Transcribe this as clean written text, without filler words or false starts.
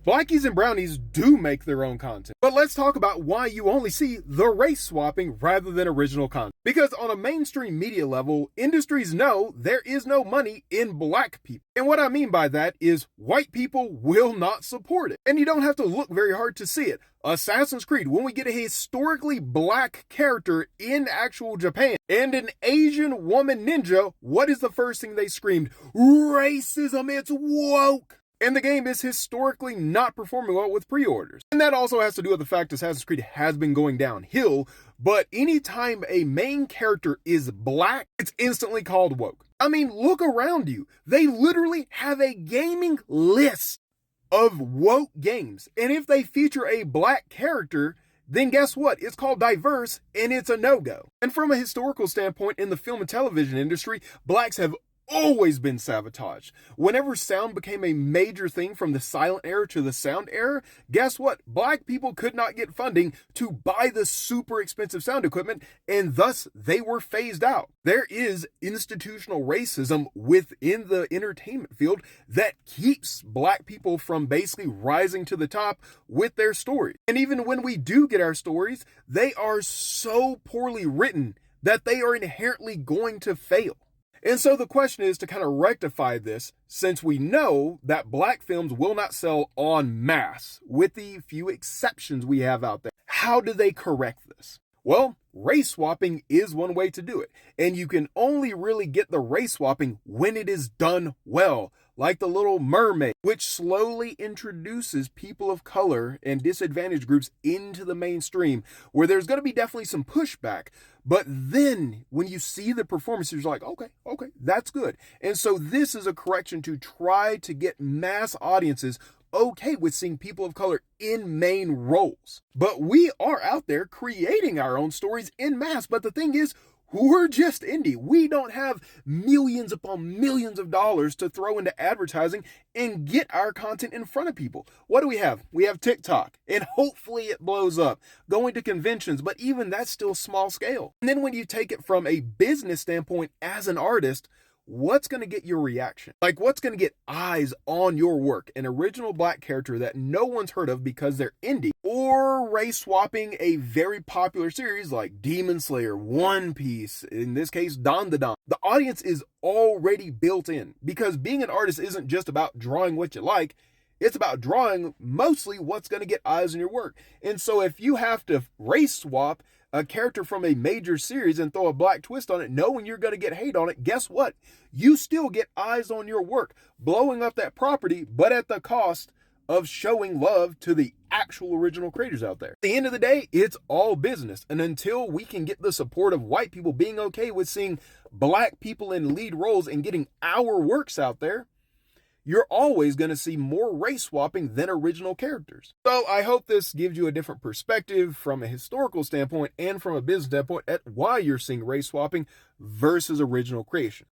Blackies and brownies do make their own content. But let's talk about why you only see the race swapping rather than original content. Because on a mainstream media level, industries know there is no money in black people. And what I mean by that is white people will not support it. And you don't have to look very hard to see it. Assassin's Creed, when we get a historically black character in actual Japan and an Asian woman ninja, what is the first thing they screamed? Racism, it's woke! And the game is historically not performing well with pre-orders. And that also has to do with the fact Assassin's Creed has been going downhill, but anytime a main character is black, it's instantly called woke. I mean, look around you. They literally have a gaming list of woke games. And if they feature a black character, then guess what? It's called diverse and it's a no-go. And from a historical standpoint in the film and television industry, blacks have always been sabotaged. Whenever sound became a major thing from the silent era to the sound era, guess what? Black people could not get funding to buy the super expensive sound equipment, and thus they were phased out. There is institutional racism within the entertainment field that keeps black people from basically rising to the top with their stories. And even when we do get our stories, they are so poorly written that they are inherently going to fail. And so the question is to kind of rectify this, since we know that black films will not sell en masse, with the few exceptions we have out there. How do they correct this? Well, race swapping is one way to do it. And you can only really get the race swapping when it is done well, like The Little Mermaid, which slowly introduces people of color and disadvantaged groups into the mainstream, where there's going to be definitely some pushback. But then when you see the performances, you're like, okay, that's good. And so this is a correction to try to get mass audiences okay with seeing people of color in main roles. But we are out there creating our own stories in mass. But the thing is, we're just indie. We don't have millions upon millions of dollars to throw into advertising and get our content in front of people. What do we have? We have TikTok, and hopefully it blows up. Going to conventions, but even that's still small scale. And then when you take it from a business standpoint as an artist, what's going to get your reaction? Like, what's going to get eyes on your work? An original black character that no one's heard of because they're indie, or race swapping a very popular series like Demon Slayer, One Piece, in this case, Dandadan. The audience is already built in, because being an artist isn't just about drawing what you like. It's about drawing mostly what's going to get eyes on your work. And so if you have to race swap a character from a major series and throw a black twist on it, knowing you're going to get hate on it, guess what? You still get eyes on your work, blowing up that property, but at the cost of showing love to the actual original creators out there. At the end of the day, it's all business. And until we can get the support of white people being okay with seeing black people in lead roles and getting our works out there, you're always going to see more race swapping than original characters. So I hope this gives you a different perspective from a historical standpoint and from a business standpoint at why you're seeing race swapping versus original creation.